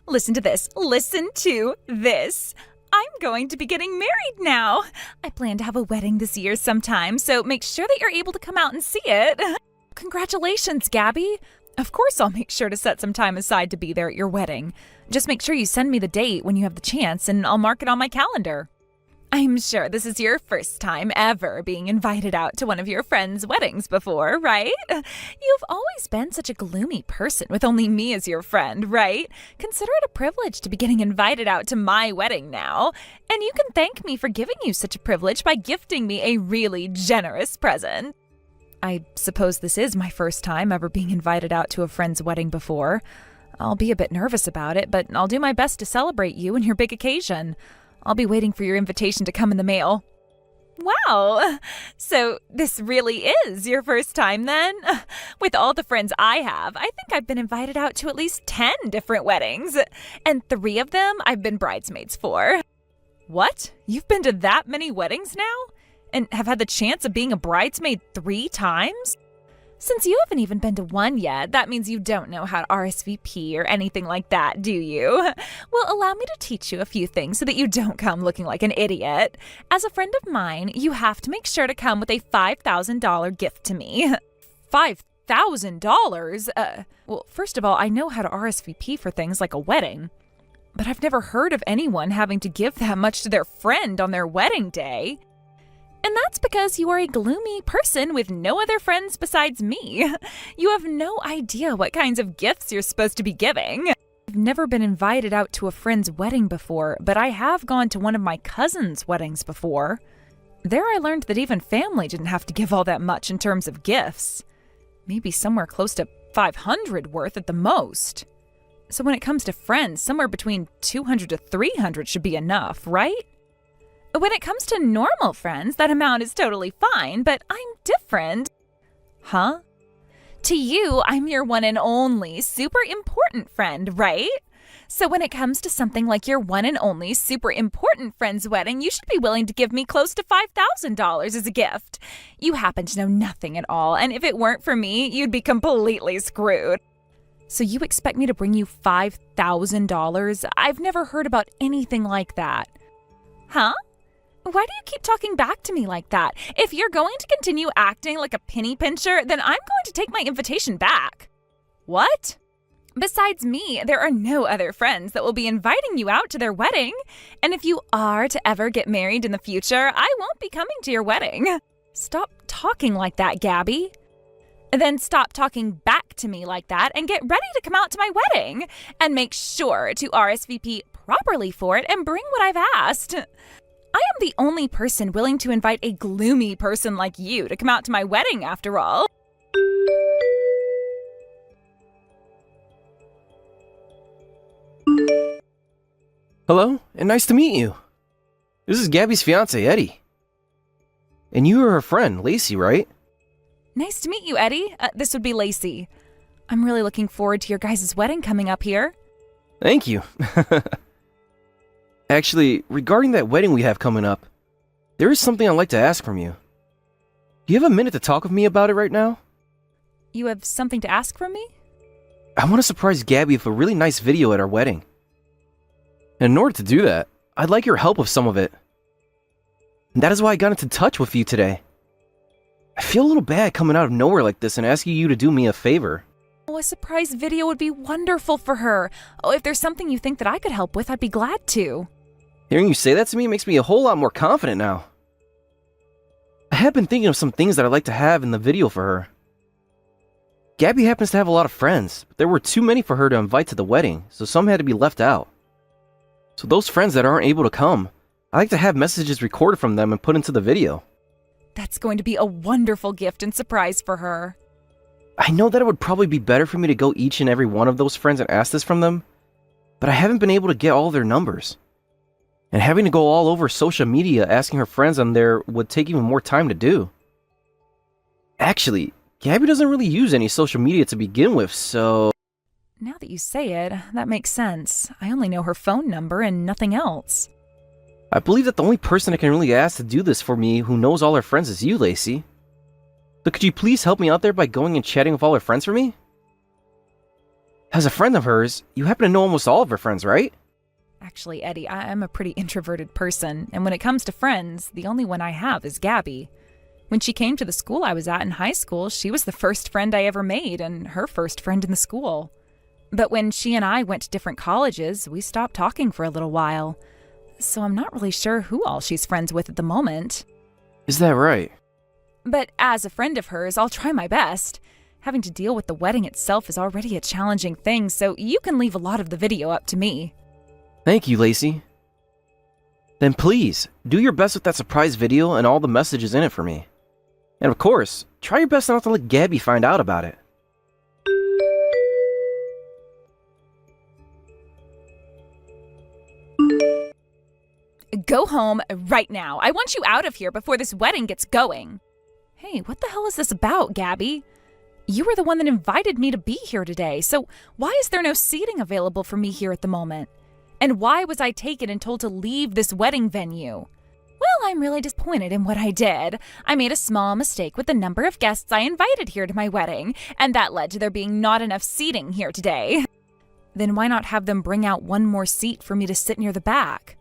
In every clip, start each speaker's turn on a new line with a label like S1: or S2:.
S1: Listen to this. Listen to this. I'm going to be getting married now. I plan to have a wedding this year sometime, so make sure that you're able to come out and see it. Congratulations, Gabby. Of course, I'll make sure to set some time aside to be there at your wedding. Just make sure you send me the date when you have the chance, and I'll mark it on my calendar. I'm sure this is your first time ever being invited out to one of your friends' weddings before, right? You've always been such a gloomy person with only me as your friend, right? Consider it a privilege to be getting invited out to my wedding now. And you can thank me for giving you such a privilege by gifting me a really generous present. I suppose this is my first time ever being invited out to a friend's wedding before. I'll be a bit nervous about it, but I'll do my best to celebrate you and your big occasion. I'll be waiting for your invitation to come in the mail. Wow! So this really is your first time then? With all the friends I have, I think I've been invited out to at least 10 different weddings. And 3 of them I've been bridesmaids for. What? You've been to that many weddings now? And have had the chance of being a bridesmaid 3 times? Since you haven't even been to one yet, that means you don't know how to RSVP or anything like that, do you? Well, allow me to teach you a few things so that you don't come looking like an idiot. As a friend of mine, you have to make sure to come with a $5,000 gift to me. $5,000? Well, first of all, I know how to RSVP for things like a wedding. But I've never heard of anyone having to give that much to their friend on their wedding day. And that's because you are a gloomy person with no other friends besides me. You have no idea what kinds of gifts you're supposed to be giving. I've never been invited out to a friend's wedding before, but I have gone to one of my cousin's weddings before. There I learned that even family didn't have to give all that much in terms of gifts. Maybe somewhere close to $500 worth at the most. So when it comes to friends, somewhere between $200 to $300 should be enough, right? When it comes to normal friends, that amount is totally fine, but I'm different. Huh? To you, I'm your one and only super important friend, right? So when it comes to something like your one and only super important friend's wedding, you should be willing to give me close to $5,000 as a gift. You happen to know nothing at all, and if it weren't for me, you'd be completely screwed. So you expect me to bring you $5,000? I've never heard about anything like that. Huh? Why do you keep talking back to me like that? If you're going to continue acting like a penny pincher, then I'm going to take my invitation back. What? Besides me, there are no other friends that will be inviting you out to their wedding. And if you are to ever get married in the future, I won't be coming to your wedding. Stop talking like that, Gabby. Then stop talking back to me like that and get ready to come out to my wedding. And make sure to RSVP properly for it and bring what I've asked. I am the only person willing to invite a gloomy person like you to come out to my wedding, after all.
S2: Hello, and nice to meet you. This is Gabby's fiance, Eddie. And you are her friend, Lacey, right?
S1: Nice to meet you, Eddie. This would be Lacey. I'm really looking forward to your guys' wedding coming up here.
S2: Thank you. Actually, regarding that wedding we have coming up, there is something I'd like to ask from you. Do you have a minute to talk with me about it right now?
S1: You have something to ask from me?
S2: I want to surprise Gabby with a really nice video at our wedding. And in order to do that, I'd like your help with some of it. And that is why I got into touch with you today. I feel a little bad coming out of nowhere like this and asking you to do me a favor.
S1: Oh, a surprise video would be wonderful for her. Oh, if there's something you think that I could help with, I'd be glad to.
S2: Hearing you say that to me makes me a whole lot more confident now. I have been thinking of some things that I'd like to have in the video for her. Gabby happens to have a lot of friends, but there were too many for her to invite to the wedding, so some had to be left out. So those friends that aren't able to come, I like to have messages recorded from them and put into the video.
S1: That's going to be a wonderful gift and surprise for her.
S2: I know that it would probably be better for me to go each and every one of those friends and ask this from them, but I haven't been able to get all their numbers. And having to go all over social media asking her friends on there would take even more time to do. Actually, Gabby doesn't really use any social media to begin with, so...
S1: Now that you say it, that makes sense. I only know her phone number and nothing else.
S2: I believe that the only person I can really ask to do this for me who knows all her friends is you, Lacey. So could you please help me out there by going and chatting with all her friends for me? As a friend of hers, you happen to know almost all of her friends, right?
S1: Actually, Eddie, I'm a pretty introverted person, and when it comes to friends, the only one I have is Gabby. When she came to the school I was at in high school, she was the first friend I ever made and her first friend in the school. But when she and I went to different colleges, we stopped talking for a little while. So I'm not really sure who all she's friends with at the moment.
S2: Is that right?
S1: But as a friend of hers, I'll try my best. Having to deal with the wedding itself is already a challenging thing, so you can leave a lot of the video up to me.
S2: Thank you, Lacey. Then please, do your best with that surprise video and all the messages in it for me. And of course, try your best not to let Gabby find out about it.
S1: Go home right now. I want you out of here before this wedding gets going. Hey, what the hell is this about, Gabby? You were the one that invited me to be here today, so why is there no seating available for me here at the moment? And why was I taken and told to leave this wedding venue? Well, I'm really disappointed in what I did. I made a small mistake with the number of guests I invited here to my wedding, and that led to there being not enough seating here today. Then why not have them bring out one more seat for me to sit near the back?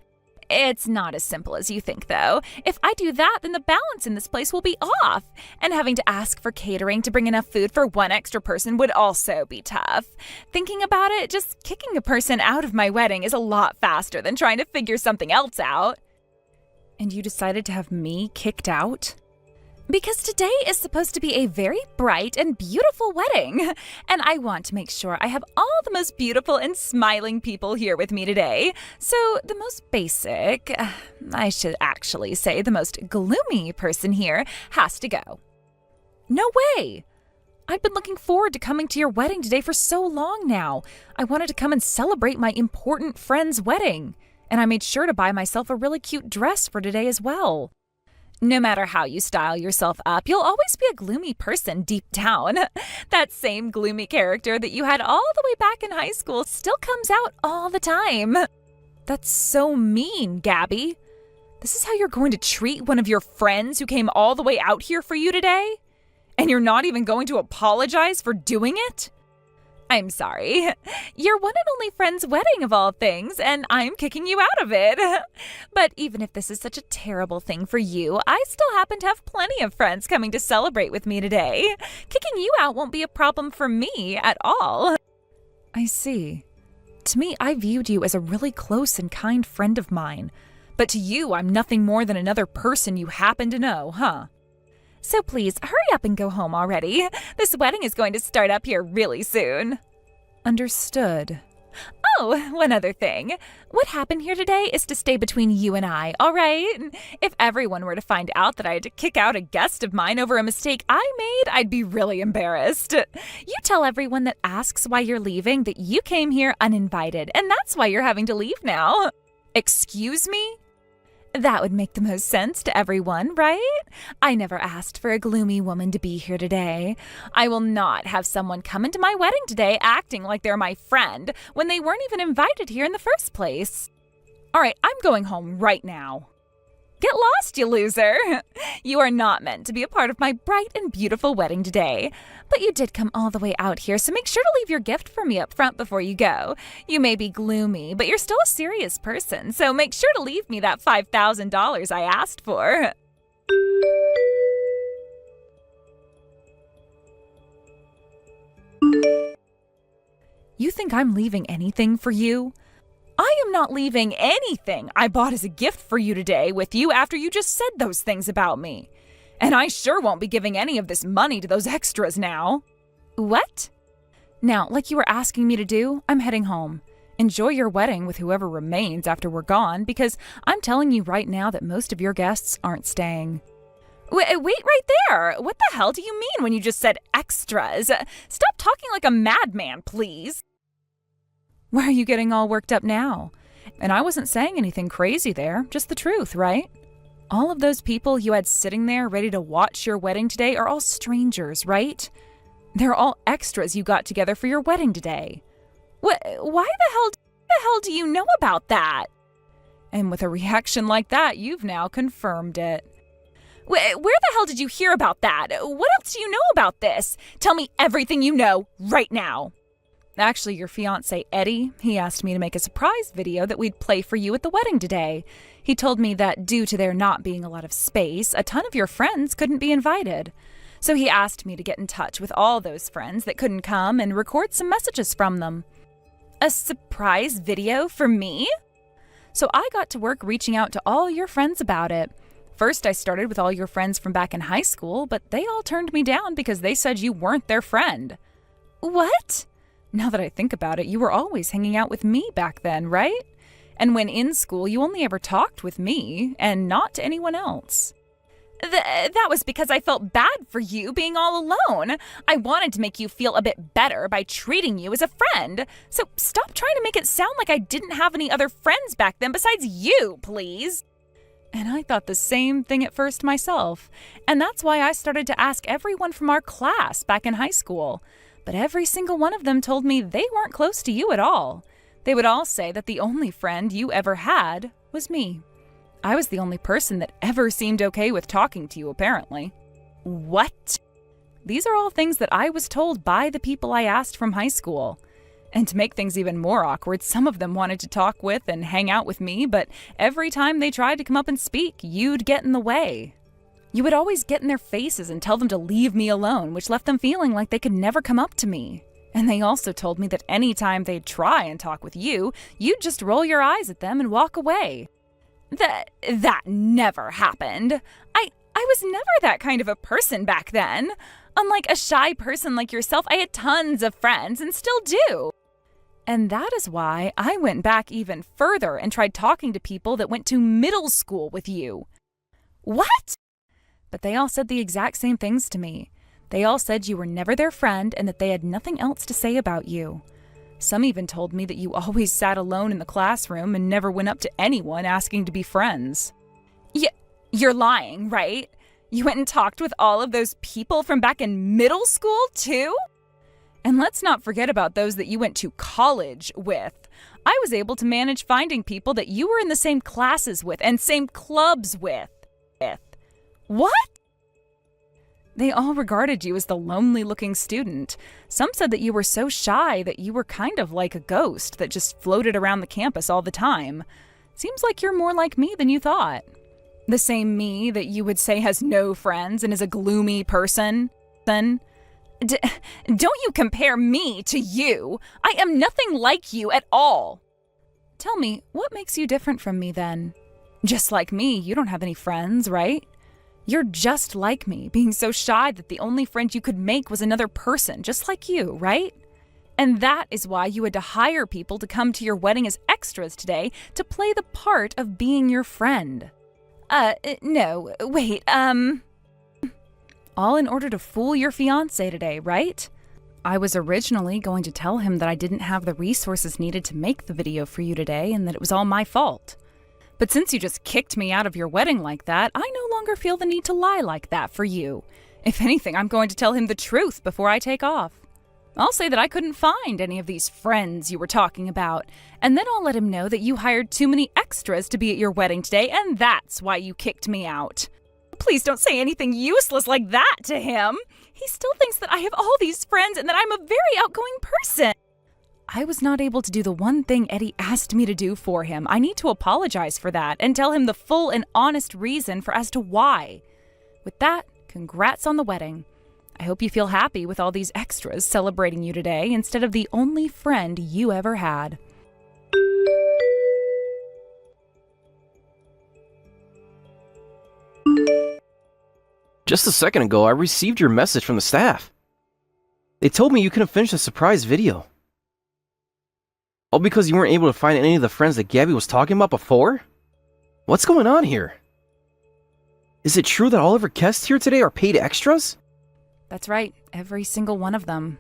S1: It's not as simple as you think, though. If I do that, then the balance in this place will be off. And having to ask for catering to bring enough food for one extra person would also be tough. Thinking about it, just kicking a person out of my wedding is a lot faster than trying to figure something else out. And you decided to have me kicked out? Because today is supposed to be a very bright and beautiful wedding, and I want to make sure I have all the most beautiful and smiling people here with me today. So the most basic, I should actually say the most gloomy person here has to go. No way! I've been looking forward to coming to your wedding today for so long now. I wanted to come and celebrate my important friend's wedding, and I made sure to buy myself a really cute dress for today as well. No matter how you style yourself up, you'll always be a gloomy person deep down. That same gloomy character that you had all the way back in high school still comes out all the time. That's so mean, Gabby. This is how you're going to treat one of your friends who came all the way out here for you today? And you're not even going to apologize for doing it? I'm sorry. Your one and only friend's wedding of all things, and I'm kicking you out of it. But even if this is such a terrible thing for you, I still happen to have plenty of friends coming to celebrate with me today. Kicking you out won't be a problem for me at all. I see. To me, I viewed you as a really close and kind friend of mine. But to you, I'm nothing more than another person you happen to know, huh? So please, hurry up and go home already. This wedding is going to start up here really soon. Understood. Oh, one other thing. What happened here today is to stay between you and I, all right? If everyone were to find out that I had to kick out a guest of mine over a mistake I made, I'd be really embarrassed. You tell everyone that asks why you're leaving that you came here uninvited, and that's why you're having to leave now. Excuse me? That would make the most sense to everyone, right? I never asked for a gloomy woman to be here today. I will not have someone come into my wedding today acting like they're my friend when they weren't even invited here in the first place. All right, I'm going home right now. Get lost, you loser! You are not meant to be a part of my bright and beautiful wedding today. But you did come all the way out here, so make sure to leave your gift for me up front before you go. You may be gloomy, but you're still a serious person, so make sure to leave me that $5,000 I asked for. You think I'm leaving anything for you? I am not leaving anything I bought as a gift for you today with you after you just said those things about me. And I sure won't be giving any of this money to those extras now. What? Now, like you were asking me to do, I'm heading home. Enjoy your wedding with whoever remains after we're gone, because I'm telling you right now that most of your guests aren't staying. Wait right there! What the hell do you mean when you just said extras? Stop talking like a madman, please. Why are you getting all worked up now? And I wasn't saying anything crazy there, just the truth, right? All of those people you had sitting there ready to watch your wedding today are all strangers, right? They're all extras you got together for your wedding today. Why the hell do you know about that? And with a reaction like that, you've now confirmed it. Where the hell did you hear about that? What else do you know about this? Tell me everything you know right now. Actually, your fiancé, Eddie, he asked me to make a surprise video that we'd play for you at the wedding today. He told me that due to there not being a lot of space, a ton of your friends couldn't be invited. So he asked me to get in touch with all those friends that couldn't come and record some messages from them. A surprise video for me? So I got to work reaching out to all your friends about it. First, I started with all your friends from back in high school, but they all turned me down because they said you weren't their friend. What? Now that I think about it, you were always hanging out with me back then, right? And when in school, you only ever talked with me and not to anyone else. That was because I felt bad for you being all alone. I wanted to make you feel a bit better by treating you as a friend. So stop trying to make it sound like I didn't have any other friends back then besides you, please. And I thought the same thing at first myself. And that's why I started to ask everyone from our class back in high school. But every single one of them told me they weren't close to you at all. They would all say that the only friend you ever had was me. I was the only person that ever seemed okay with talking to you, apparently. What? These are all things that I was told by the people I asked from high school. And to make things even more awkward, some of them wanted to talk with and hang out with me, but every time they tried to come up and speak, you'd get in the way. You would always get in their faces and tell them to leave me alone, which left them feeling like they could never come up to me. And they also told me that any time they'd try and talk with you, you'd just roll your eyes at them and walk away. That never happened. I was never that kind of a person back then. Unlike a shy person like yourself, I had tons of friends and still do. And that is why I went back even further and tried talking to people that went to middle school with you. What? But they all said the exact same things to me. They all said you were never their friend and that they had nothing else to say about you. Some even told me that you always sat alone in the classroom and never went up to anyone asking to be friends. You're lying, right? You went and talked with all of those people from back in middle school, too? And let's not forget about those that you went to college with. I was able to manage finding people that you were in the same classes with and same clubs with. What? They all regarded you as the lonely-looking student. Some said that you were so shy that you were kind of like a ghost that just floated around the campus all the time. Seems like you're more like me than you thought. The same me that you would say has no friends and is a gloomy person. Don't you compare me to you. I am nothing like you at all. Tell me, what makes you different from me then? Just like me, you don't have any friends, right? You're just like me, being so shy that the only friend you could make was another person, just like you, right? And that is why you had to hire people to come to your wedding as extras today to play the part of being your friend. No, wait, all in order to fool your fiancé today, right? I was originally going to tell him that I didn't have the resources needed to make the video for you today and that it was all my fault. But since you just kicked me out of your wedding like that, I no longer feel the need to lie like that for you. If anything, I'm going to tell him the truth before I take off. I'll say that I couldn't find any of these friends you were talking about, and then I'll let him know that you hired too many extras to be at your wedding today, and that's why you kicked me out. Please don't say anything useless like that to him. He still thinks that I have all these friends and that I'm a very outgoing person. I was not able to do the one thing Eddie asked me to do for him. I need to apologize for that and tell him the full and honest reason as to why. With that, congrats on the wedding. I hope you feel happy with all these extras celebrating you today instead of the only friend you ever had.
S2: Just a second ago, I received your message from the staff. They told me you couldn't finish the surprise video. All because you weren't able to find any of the friends that Gabby was talking about before? What's going on here? Is it true that all of her guests here today are paid extras?
S1: That's right, every single one of them.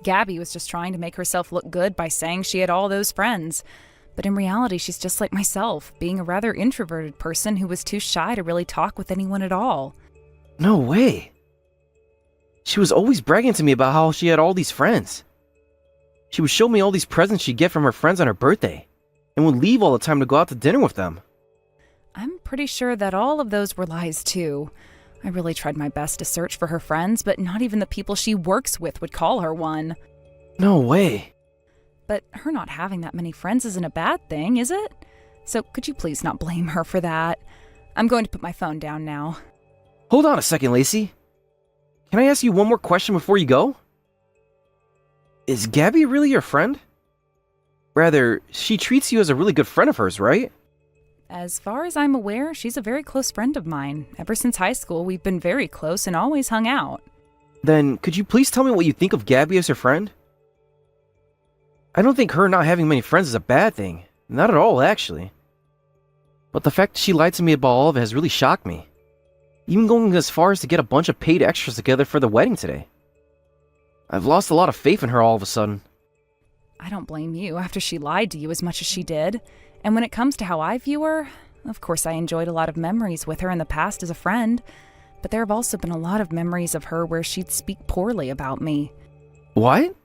S1: Gabby was just trying to make herself look good by saying she had all those friends. But in reality, she's just like myself, being a rather introverted person who was too shy to really talk with anyone at all.
S2: No way. She was always bragging to me about how she had all these friends. She would show me all these presents she'd get from her friends on her birthday, and would leave all the time to go out to dinner with them.
S1: I'm pretty sure that all of those were lies too. I really tried my best to search for her friends, but not even the people she works with would call her one.
S2: No way.
S1: but her not having that many friends isn't a bad thing, is it? So could you please not blame her for that? I'm going to put my phone down now.
S2: Hold on a second, Lacey. Can I ask you one more question before you go? Is Gabby really your friend? Rather, she treats you as a really good friend of hers, right?
S1: As far as I'm aware, she's a very close friend of mine. Ever since high school, we've been very close and always hung out.
S2: Then, could you please tell me what you think of Gabby as your friend? I don't think her not having many friends is a bad thing. Not at all, actually. But the fact that she lied to me about all of it has really shocked me. Even going as far as to get a bunch of paid extras together for the wedding today. I've lost a lot of faith in her all of a sudden.
S1: I don't blame you after she lied to you as much as she did. And when it comes to how I view her, of course I enjoyed a lot of memories with her in the past as a friend. But there have also been a lot of memories of her where she'd speak poorly about me.
S2: What?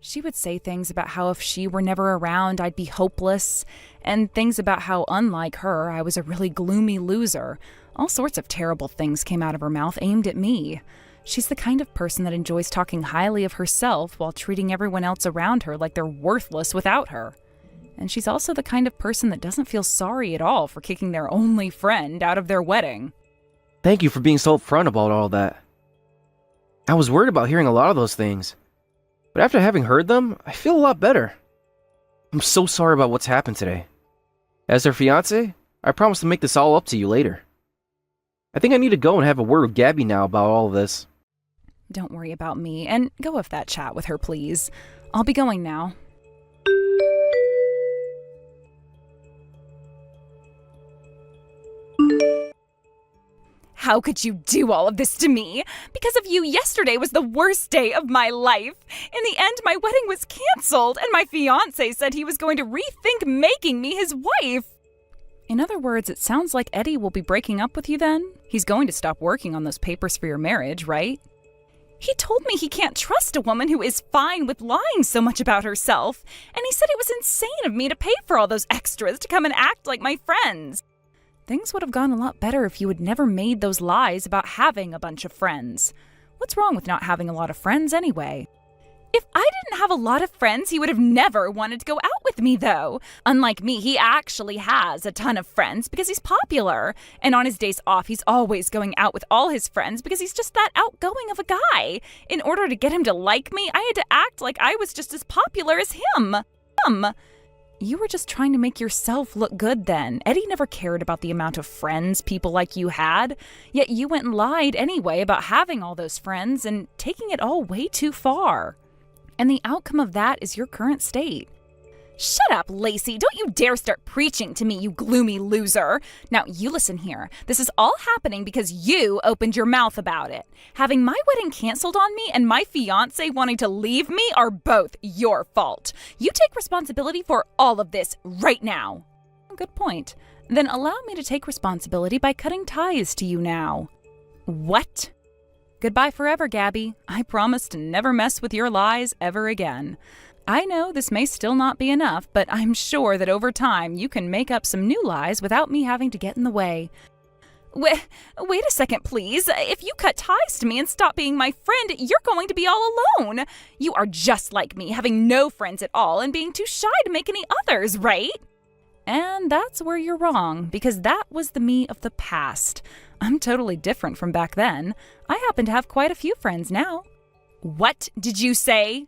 S1: She would say things about how if she were never around, I'd be hopeless, and things about how, unlike her, I was a really gloomy loser. All sorts of terrible things came out of her mouth aimed at me. She's the kind of person that enjoys talking highly of herself while treating everyone else around her like they're worthless without her. And she's also the kind of person that doesn't feel sorry at all for kicking their only friend out of their wedding.
S2: Thank you for being so upfront about all that. I was worried about hearing a lot of those things. But after having heard them, I feel a lot better. I'm so sorry about what's happened today. As her fiancé, I promise to make this all up to you later. I think I need to go and have a word with Gabby now about all of this.
S1: Don't worry about me, and go have that chat with her, please. I'll be going now. How could you do all of this to me? Because of you, yesterday was the worst day of my life. In the end, my wedding was canceled, and my fiancé said he was going to rethink making me his wife. In other words, it sounds like Eddie will be breaking up with you then? He's going to stop working on those papers for your marriage, right? He told me he can't trust a woman who is fine with lying so much about herself, and he said it was insane of me to pay for all those extras to come and act like my friends. Things would have gone a lot better if you had never made those lies about having a bunch of friends. What's wrong with not having a lot of friends anyway? If I didn't have a lot of friends, he would have never wanted to go out with me, though. Unlike me, he actually has a ton of friends because he's popular. And on his days off, he's always going out with all his friends because he's just that outgoing of a guy. In order to get him to like me, I had to act like I was just as popular as him. You were just trying to make yourself look good then. Eddie never cared about the amount of friends people like you had. Yet you went and lied anyway about having all those friends and taking it all way too far. And the outcome of that is your current state. Shut up, Lacey. Don't you dare start preaching to me, you gloomy loser. Now, you listen here. This is all happening because you opened your mouth about it. Having my wedding canceled on me and my fiancé wanting to leave me are both your fault. You take responsibility for all of this right now. Good point. Then allow me to take responsibility by cutting ties to you now. What? Goodbye forever, Gabby. I promise to never mess with your lies ever again. I know this may still not be enough, but I'm sure that over time you can make up some new lies without me having to get in the way. Wait a second, please. If you cut ties to me and stop being my friend, you're going to be all alone. You are just like me, having no friends at all and being too shy to make any others, right? And that's where you're wrong, because that was the me of the past. I'm totally different from back then. I happen to have quite a few friends now. What did you say?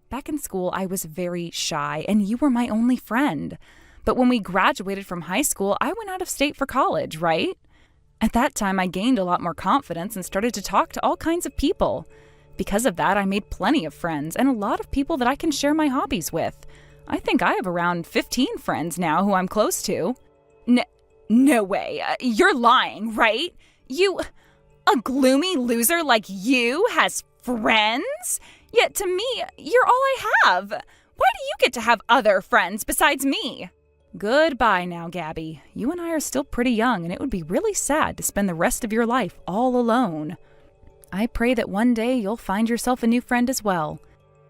S1: Back in school, I was very shy, and you were my only friend. But when we graduated from high school, I went out of state for college, right? At that time, I gained a lot more confidence and started to talk to all kinds of people. Because of that, I made plenty of friends and a lot of people that I can share my hobbies with. I think I have around 15 friends now who I'm close to. No way. You're lying, right? A gloomy loser like you has friends? Yet to me, you're all I have. Why do you get to have other friends besides me? Goodbye now, Gabby. You and I are still pretty young, and it would be really sad to spend the rest of your life all alone. I pray that one day you'll find yourself a new friend as well.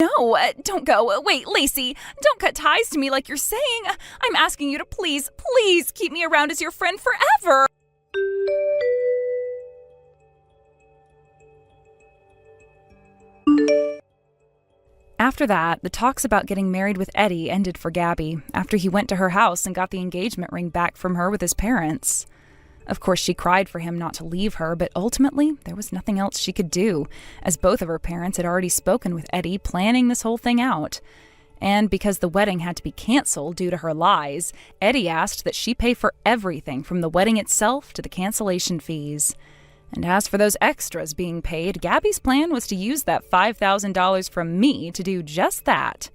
S1: No, don't go. Wait, Lacey, don't cut ties to me like you're saying. I'm asking you to please keep me around as your friend forever. After that, the talks about getting married with Eddie ended for Gabby after he went to her house and got the engagement ring back from her with his parents. Of course, she cried for him not to leave her, but ultimately, there was nothing else she could do, as both of her parents had already spoken with Eddie, planning this whole thing out. And because the wedding had to be canceled due to her lies, Eddie asked that she pay for everything from the wedding itself to the cancellation fees. And as for those extras being paid, Gabby's plan was to use that $5,000 from me to do just that.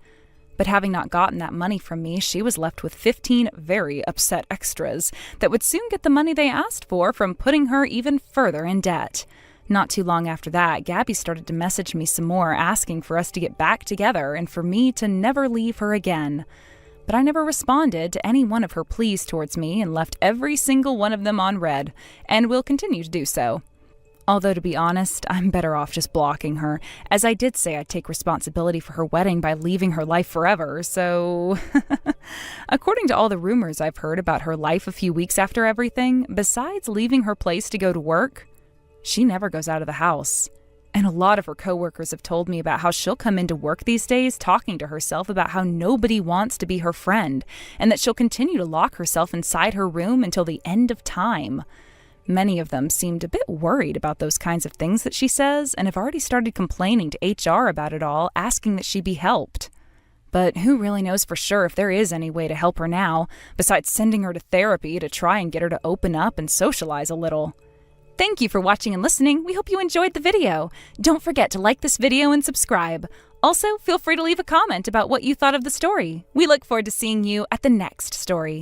S1: But having not gotten that money from me, she was left with 15 very upset extras that would soon get the money they asked for from putting her even further in debt. Not too long after that, Gabby started to message me some more, asking for us to get back together and for me to never leave her again. But I never responded to any one of her pleas towards me and left every single one of them on read, and will continue to do so. Although, to be honest, I'm better off just blocking her, as I did say I'd take responsibility for her wedding by leaving her life forever, so... According to all the rumors I've heard about her life a few weeks after everything, besides leaving her place to go to work, she never goes out of the house. And a lot of her coworkers have told me about how she'll come into work these days talking to herself about how nobody wants to be her friend, and that she'll continue to lock herself inside her room until the end of time. Many of them seemed a bit worried about those kinds of things that she says and have already started complaining to HR about it all, asking that she be helped. But who really knows for sure if there is any way to help her now, besides sending her to therapy to try and get her to open up and socialize a little. Thank you for watching and listening. We hope you enjoyed the video. Don't forget to like this video and subscribe. Also, feel free to leave a comment about what you thought of the story. We look forward to seeing you at the next story.